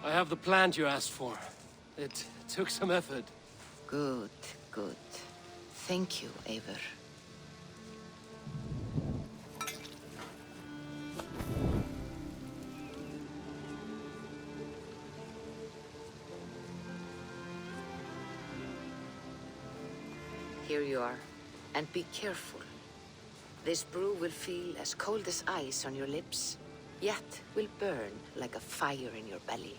I have the plant you asked for. It took some effort. Good, good. Thank you, Eivor. Here you are. And be careful. This brew will feel as cold as ice on your lips, yet will burn like a fire in your belly.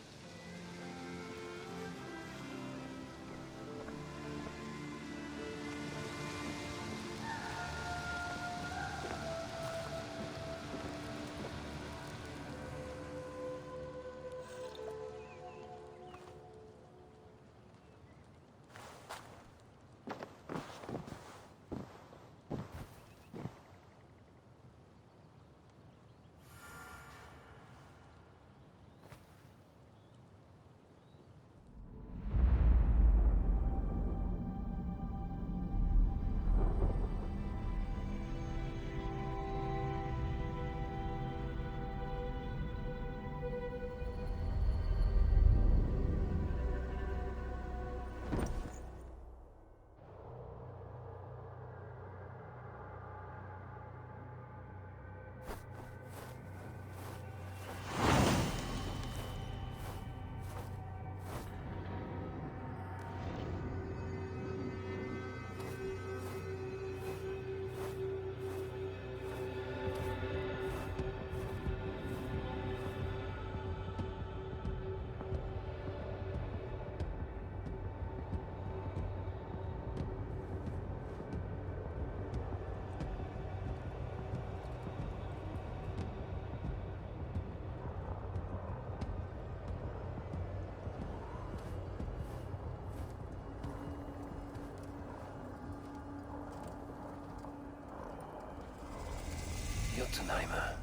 Jotunheimer.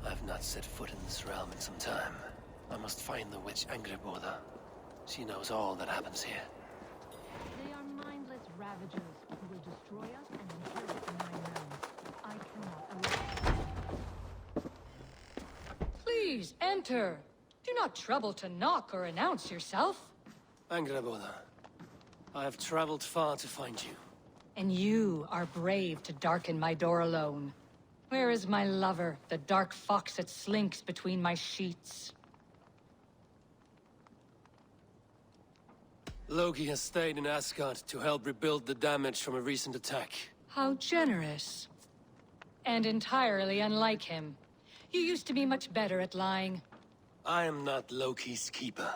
I've not set foot in this realm in some time. I must find the witch Angrboda. She knows all that happens here. They are mindless ravagers who will destroy us and inherit the Nine Realms. I cannot allow it. Please, enter! Do not trouble to knock or announce yourself. Angrboda, I have traveled far to find you. And you are brave to darken my door alone. Where is my lover, the dark fox that slinks between my sheets? Loki has stayed in Asgard to help rebuild the damage from a recent attack. How generous. And entirely unlike him. You used to be much better at lying. I am not Loki's keeper.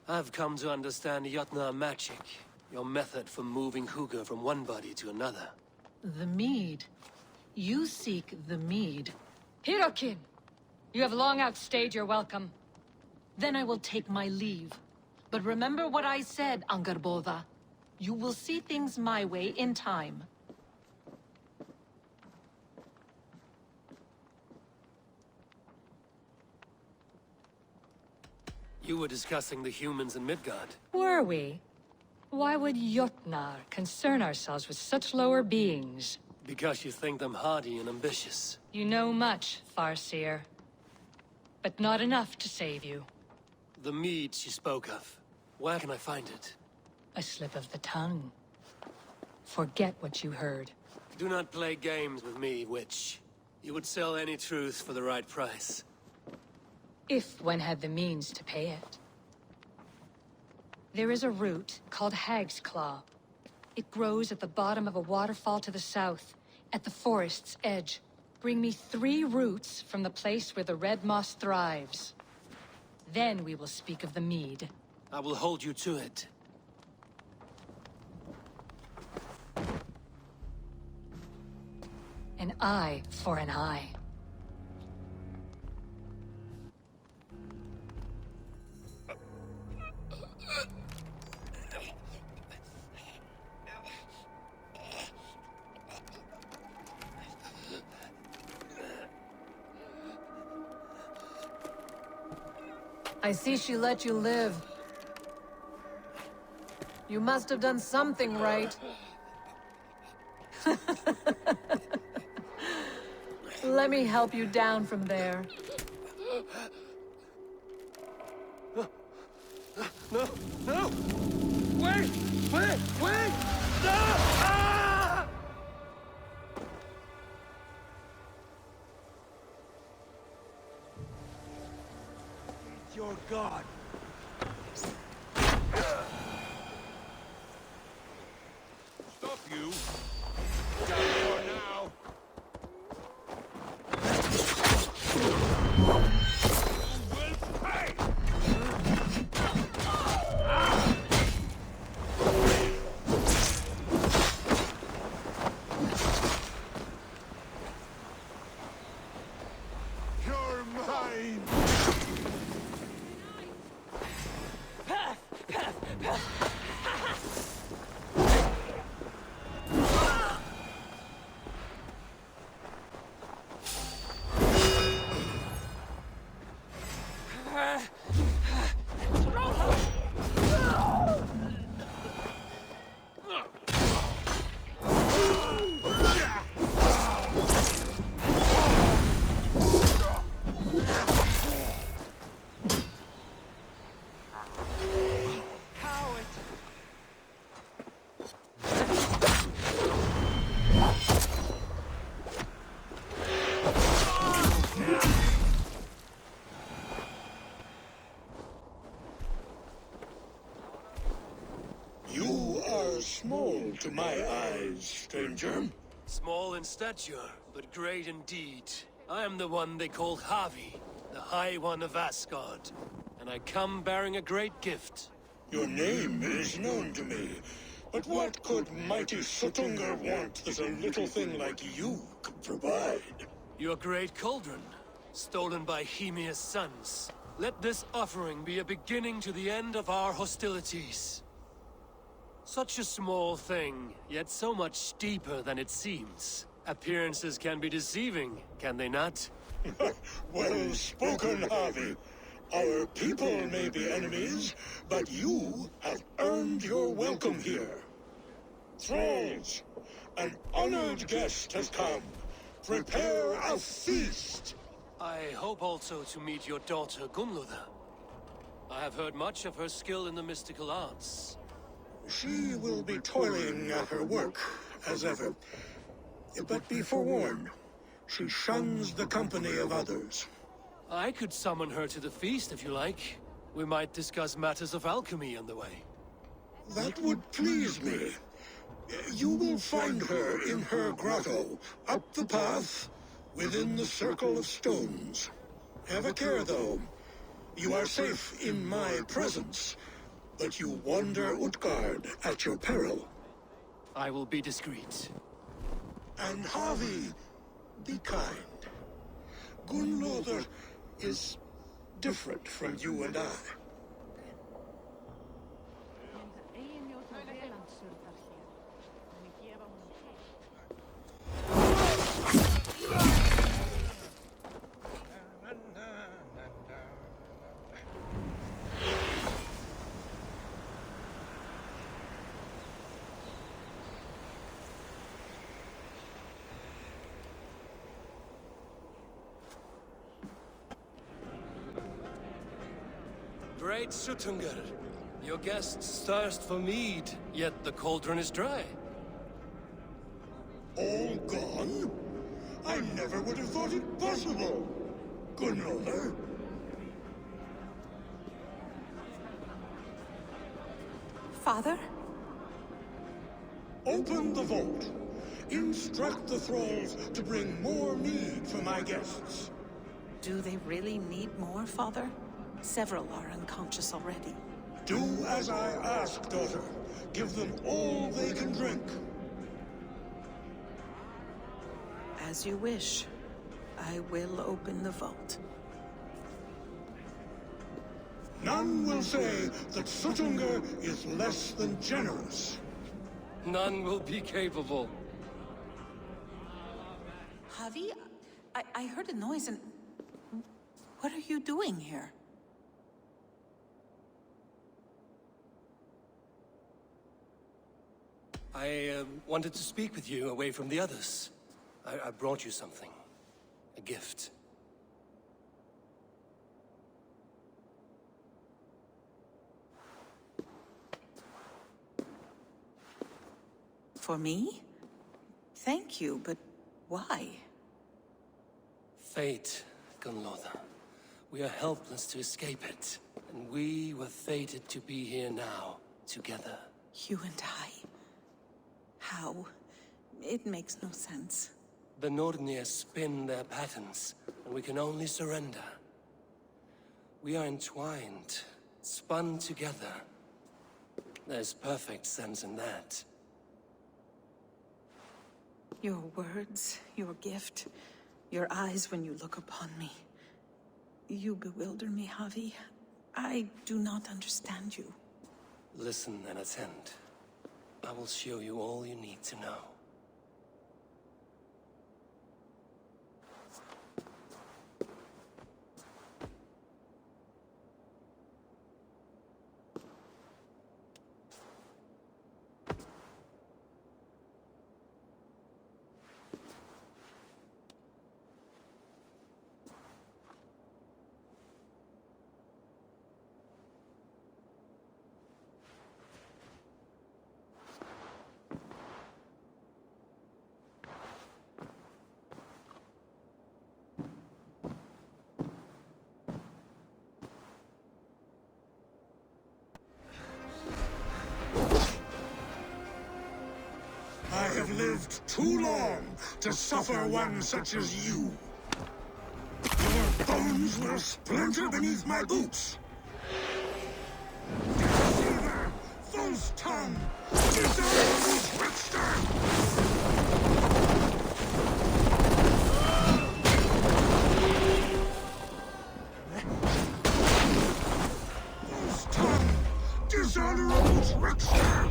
I've come to understand Jotnar magic, your method for moving Hugr from one body to another. The mead. You seek the mead. Hirokin! You have long outstayed your welcome. Then I will take my leave. But remember what I said, Angrboda. You will see things my way in time. You were discussing the humans in Midgard. Were we? Why would Jotnar concern ourselves with such lower beings? Because you think them hardy and ambitious. You know much, Farseer. But not enough to save you. The mead she spoke of. Where can I find it? A slip of the tongue. Forget what you heard. Do not play games with me, witch. You would sell any truth for the right price. If one had the means to pay it. There is a root called Hag's Claw. It grows at the bottom of a waterfall to the south, at the forest's edge. Bring me 3 roots from the place where the red moss thrives. Then we will speak of the mead. I will hold you to it. An eye for an eye. I see she let you live. You must have done something right. Let me help you down from there. No! No! Wait! Wait! Wait! No! Ah! It's your god. Stop you! Down for now! You will pay! You're mine! You are small to my eyes, stranger. Small in stature, but great in deed. I am the one they call Havi, the High One of Asgard. And I come bearing a great gift. Your name is known to me, but what could mighty Sutungar want that a little thing like you could provide? Your great cauldron, stolen by Hemia's sons. Let this offering be a beginning to the end of our hostilities. Such a small thing, yet so much deeper than it seems. Appearances can be deceiving, can they not? Well spoken, Harvey. Our people may be enemies, but you have earned your welcome here. Thralls, an honored guest has come. Prepare a feast! I hope also to meet your daughter Gunlother. I have heard much of her skill in the mystical arts. She will be toiling at her work, as ever. But be forewarned, she shuns the company of others. I could summon her to the feast if you like. We might discuss matters of alchemy on the way. That would please me. You will find her in her grotto, up the path, within the circle of stones. Have a care, though. You are safe in my presence, but you wander Utgard at your peril. I will be discreet. And Harvey, be kind. Gunlother is different from you and I. Great Sutungar, your guests thirst for mead, yet the cauldron is dry. All gone? I never would have thought it possible. Gunlother. Father? Open the vault. Instruct the thralls to bring more mead for my guests. Do they really need more, Father? Several are unconscious already. Do as I ask, daughter. Give them all they can drink. As you wish. I will open the vault. None will say that Sutungar is less than generous. None will be capable. Javi, I heard a noise and... What are you doing here? I wanted to speak with you away from the others. I brought you something. A gift. For me? Thank you, but why? Fate, Gunlotha. We are helpless to escape it. And we were fated to be here now, together. You and I? How? It makes no sense. The Nordnir spin their patterns, and we can only surrender. We are entwined, spun together. There's perfect sense in that. Your words, your gift, your eyes when you look upon me. You bewilder me, Javi. I do not understand you. Listen and attend. I will show you all you need to know. I have lived too long to suffer one such as you. Your bones will splinter beneath my boots. Deceiver, false tongue, dishonorable trickster! False tongue, dishonorable trickster!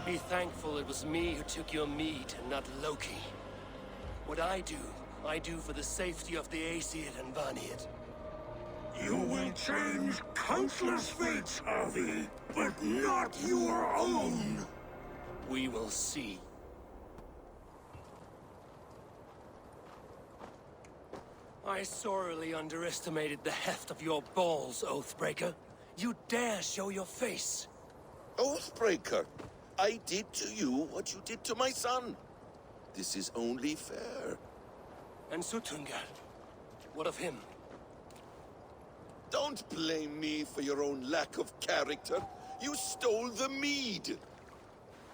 Be thankful it was me who took your mead, and not Loki. What I do for the safety of the Aesir and Vanir. You will change countless fates, Harvey, but not your own. We will see. I sorely underestimated the heft of your balls, Oathbreaker. You dare show your face. Oathbreaker, I did to you what you did to my son. This is only fair. And Sutungar, what of him? Don't blame me for your own lack of character. You stole the mead.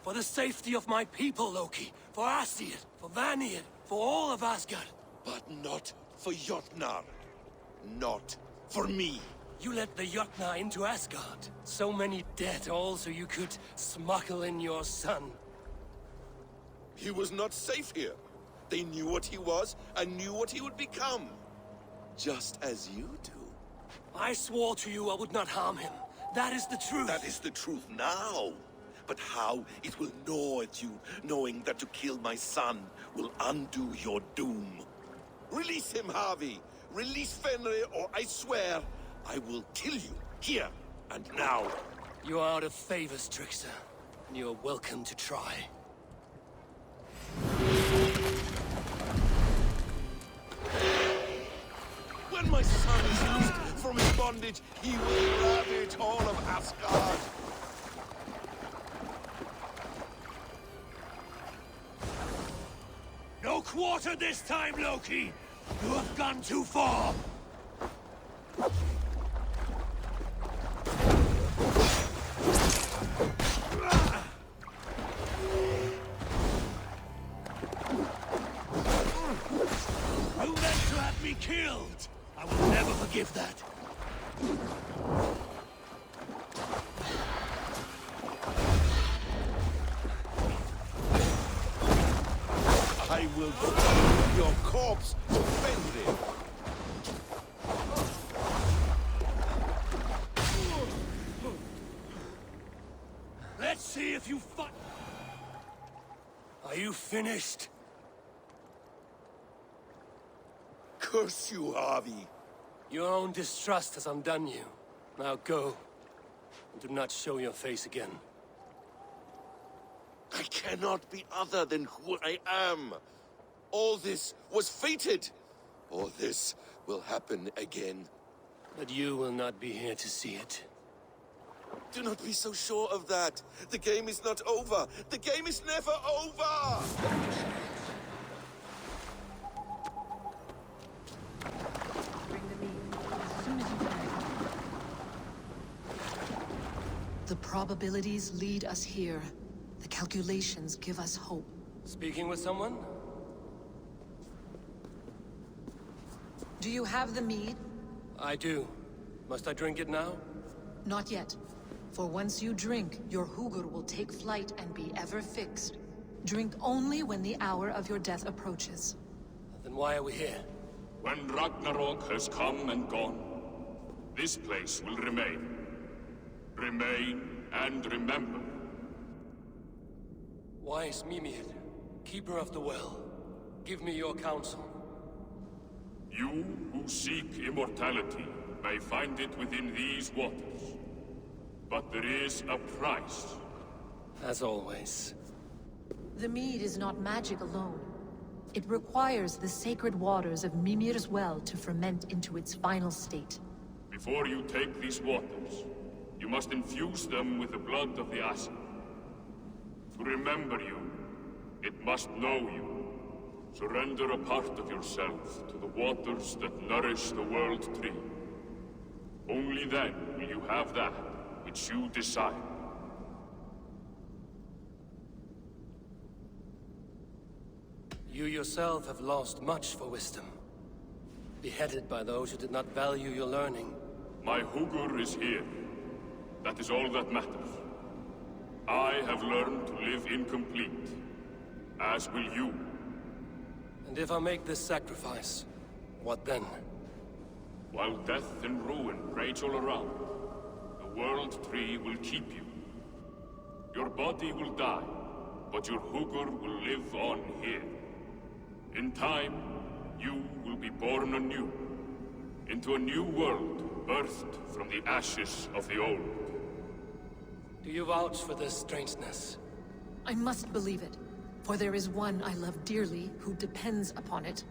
For the safety of my people, Loki. For Aesir, for Vanir, for all of Asgard. But not for Jotnar. Not for me. You let the Jotnar into Asgard. So many dead, all so you could smuggle in your son. He was not safe here. They knew what he was and knew what he would become. Just as you do. I swore to you I would not harm him. That is the truth. That is the truth now. But how it will gnaw at you, knowing that to kill my son will undo your doom. Release him, Harvey. Release Fenrir, or I swear, I will kill you, here and now. You are out of favors, trickster. And you are welcome to try. When my son is loosed from his bondage, he will ravage all of Asgard. No quarter this time, Loki! You have gone too far! You meant to have me killed! I will never forgive that! I will bring your corpse to Fenrir. Let's see if you fight. Are you finished? Curse you, Harvey. Your own distrust has undone you. Now go. And do not show your face again. I cannot be other than who I am. All this was fated. Or this will happen again. But you will not be here to see it. Do not be so sure of that. The game is not over. The game is never over! Bring the meat as soon as you can. The probabilities lead us here. The calculations give us hope. Speaking with someone? Do you have the mead? I do. Must I drink it now? Not yet. For once you drink, your Hugur will take flight and be ever fixed. Drink only when the hour of your death approaches. Then why are we here? When Ragnarok has come and gone, this place will remain. Remain and remember. Wise Mimir, keeper of the well, give me your counsel. You who seek immortality may find it within these waters. But there is a price. As always. The mead is not magic alone. It requires the sacred waters of Mimir's well to ferment into its final state. Before you take these waters, you must infuse them with the blood of the Asa. To remember you, it must know you. Surrender a part of yourself to the waters that nourish the World Tree. Only then will you have that which you desire. You yourself have lost much for wisdom. Beheaded by those who did not value your learning. My Hugur is here. That is all that matters. I have learned to live incomplete, as will you. And if I make this sacrifice, what then? While death and ruin rage all around, the World Tree will keep you. Your body will die, but your Hugur will live on here. In time, you will be born anew, into a new world birthed from the ashes of the old. Do you vouch for this strangeness? I must believe it, for there is one I love dearly who depends upon it.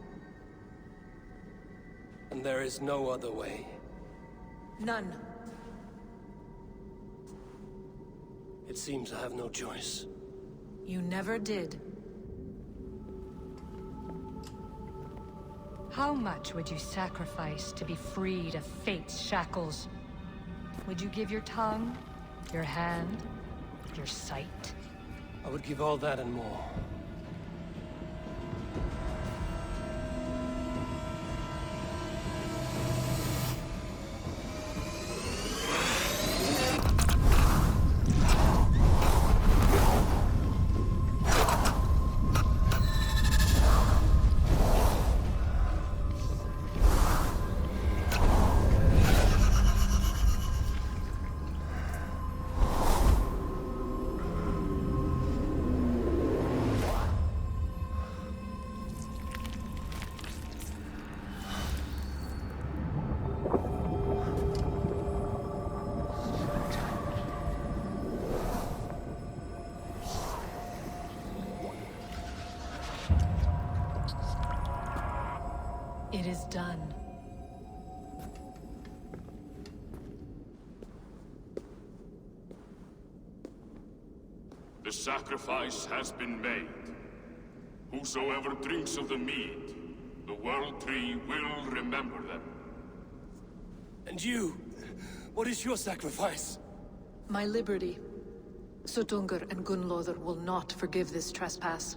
And there is no other way. None. It seems I have no choice. You never did. How much would you sacrifice to be freed of fate's shackles? Would you give your tongue, your hand, your sight? I would give all that and more. It is done. The sacrifice has been made. Whosoever drinks of the mead, the World Tree will remember them. And you? What is your sacrifice? My liberty. Sutungur and Gunlothar will not forgive this trespass.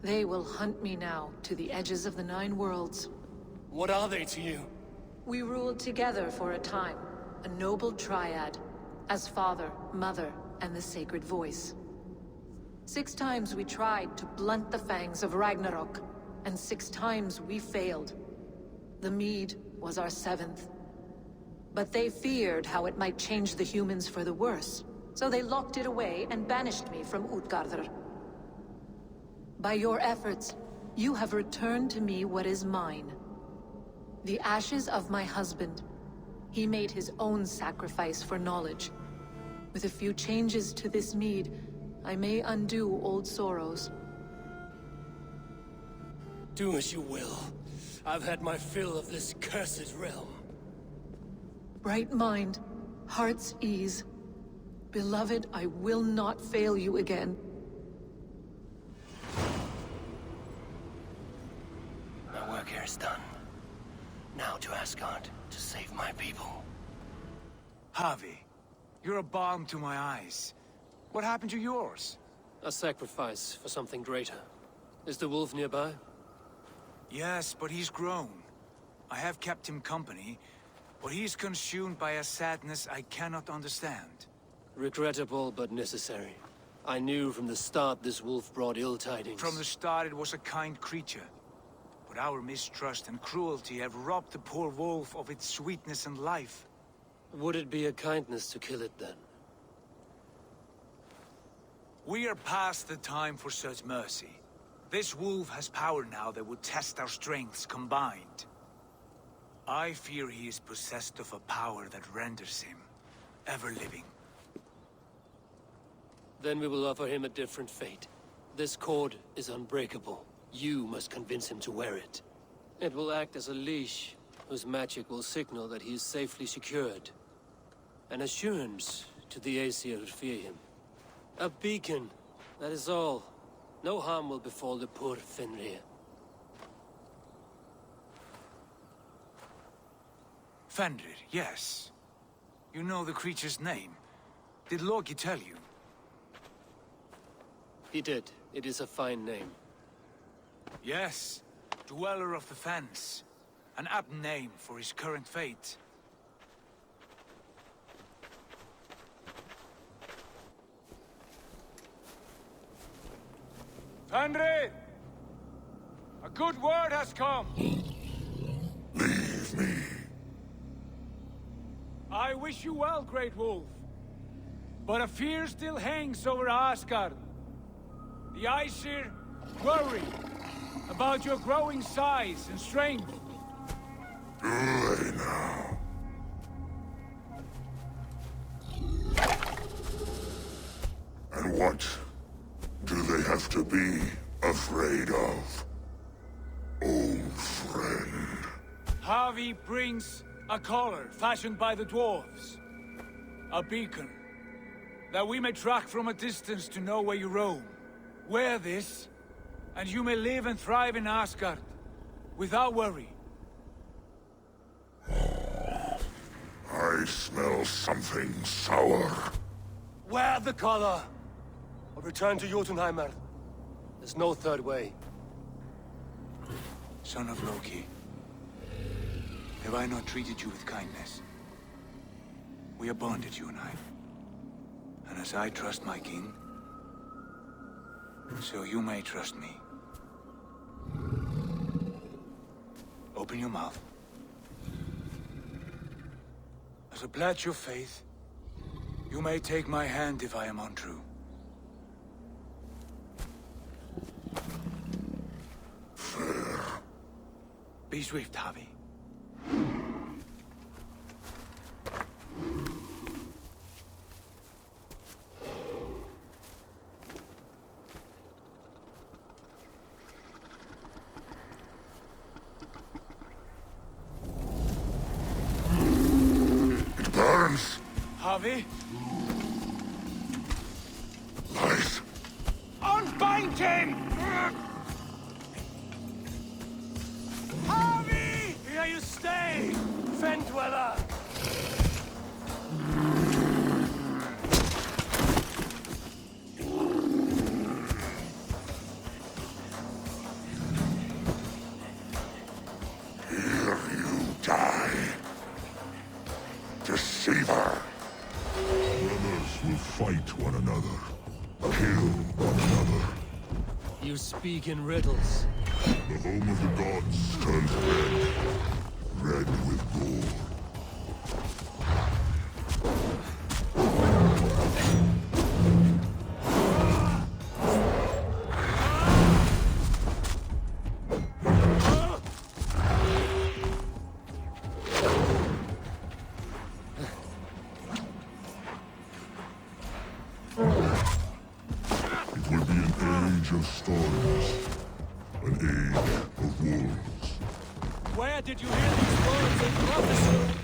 They will hunt me now to the edges of the 9 worlds. What are they to you? We ruled together for a time, a noble triad, as father, mother, and the sacred voice. 6 times we tried to blunt the fangs of Ragnarok, and 6 times we failed. The mead was our 7th. But they feared how it might change the humans for the worse, so they locked it away and banished me from Utgardr. By your efforts, you have returned to me what is mine. The ashes of my husband. He made his own sacrifice for knowledge. With a few changes to this mead, I may undo old sorrows. Do as you will. I've had my fill of this cursed realm. Bright mind, heart's ease. Beloved, I will not fail you again. My work here is done. Now to Asgard, to save my people. Harvey, you're a balm to my eyes. What happened to yours? A sacrifice for something greater. Is the wolf nearby? Yes, but he's grown. I have kept him company, but he's consumed by a sadness I cannot understand. Regrettable, but necessary. I knew from the start this wolf brought ill tidings. From the start it was a kind creature. But our mistrust and cruelty have robbed the poor wolf of its sweetness and life. Would it be a kindness to kill it then? We are past the time for such mercy. This wolf has power now that would test our strengths combined. I fear he is possessed of a power that renders him ever-living. Then we will offer him a different fate. This cord is unbreakable. You must convince him to wear it. It will act as a leash, whose magic will signal that he is safely secured. An assurance to the Aesir who fear him. A beacon, that is all. No harm will befall the poor Fenrir. Fenrir, yes. You know the creature's name. Did Loki tell you? He did. It is a fine name. Yes. Dweller of the Fens. An apt name for his current fate. Fenrir! A good word has come! Leave me. I wish you well, Great Wolf. But a fear still hangs over Asgard. The Aesir worry about your growing size and strength. Do they now? And what do they have to be afraid of? Old friend. Harvey brings a collar fashioned by the dwarves. A beacon, that we may track from a distance to know where you roam. Wear this, and you may live and thrive in Asgard, without worry. I smell something sour. Wear the collar! Or return to Jotunheimer. There's no third way. Son of Loki, have I not treated you with kindness? We are bonded, you and I. And as I trust my king, so you may trust me. Open your mouth. As a pledge of faith, you may take my hand if I am untrue. Fair. Be swift, Harvey. It burns. Harvey? Light. Unbind him! Harvey! Here you stay, Fen Dweller! Here you die. Deceiver. Brothers will fight one another. Kill one another. You speak in riddles. The home of the gods turns red. Red with gore. storms, an age of wolves. Where did you hear these words of prophecy?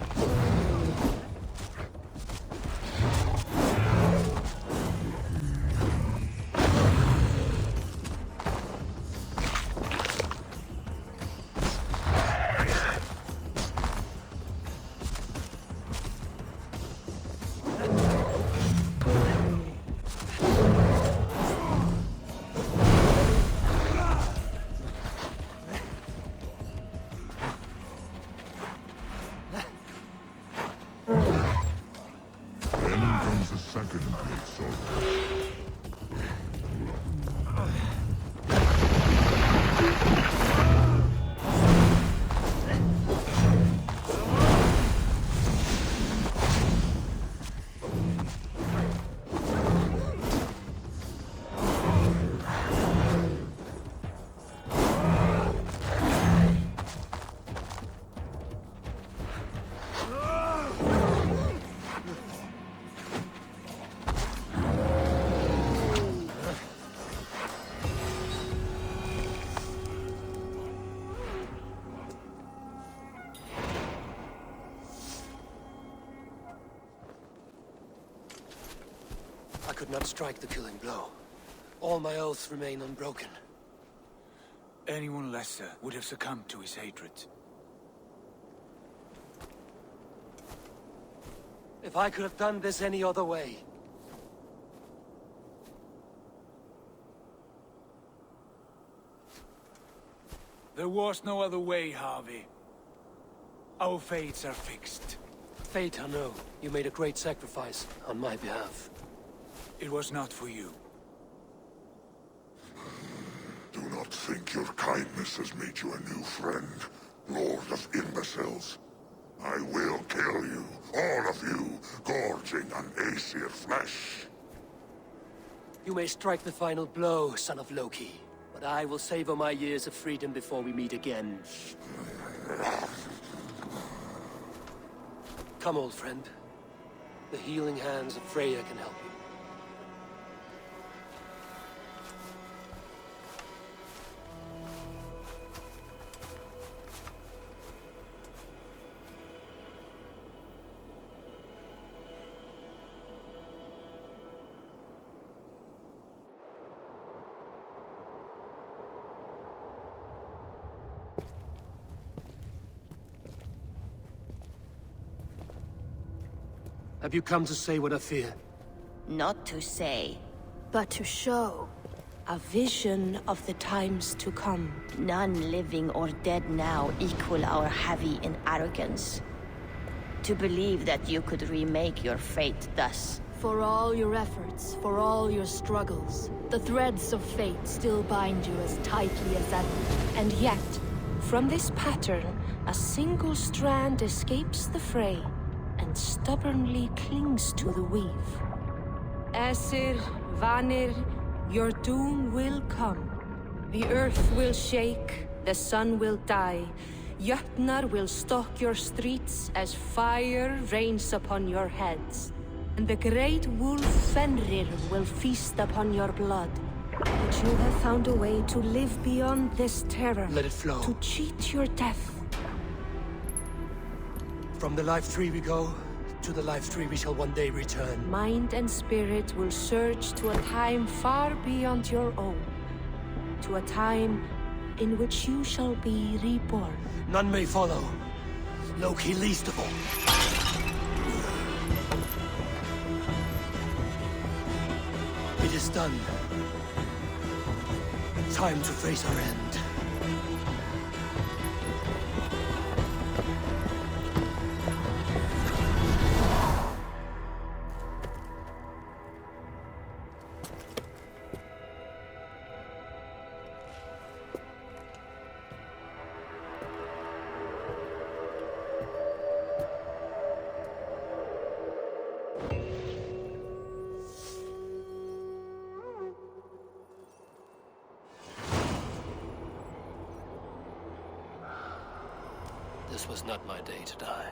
The second great sorrow. I could not strike the killing blow. All my oaths remain unbroken. Anyone lesser would have succumbed to his hatred. If I could have done this any other way. There was no other way, Harvey. Our fates are fixed. Fate, I know. You made a great sacrifice on my behalf. It was not for you. Do not think your kindness has made you a new friend, Lord of Imbeciles. I will kill you, all of you, gorging on Aesir flesh. You may strike the final blow, son of Loki, but I will savor my years of freedom before we meet again. Come, old friend. The healing hands of Freya can help you. Have you come to say what I fear? Not to say. But to show a vision of the times to come. None living or dead now equal our heavy in arrogance. To believe that you could remake your fate thus. For all your efforts, for all your struggles, the threads of fate still bind you as tightly as ever. And yet, from this pattern, a single strand escapes the fray and stubbornly clings to the weave. Aesir, Vanir, your doom will come. The earth will shake, the sun will die. Jötnar will stalk your streets as fire rains upon your heads. And the great wolf Fenrir will feast upon your blood. But you have found a way to live beyond this terror. Let it flow. To cheat your death. From the life tree we go, to the life tree we shall one day return. Mind and spirit will surge to a time far beyond your own. To a time in which you shall be reborn. None may follow. Loki least of all. It is done. Time to face our end. This was not my day to die.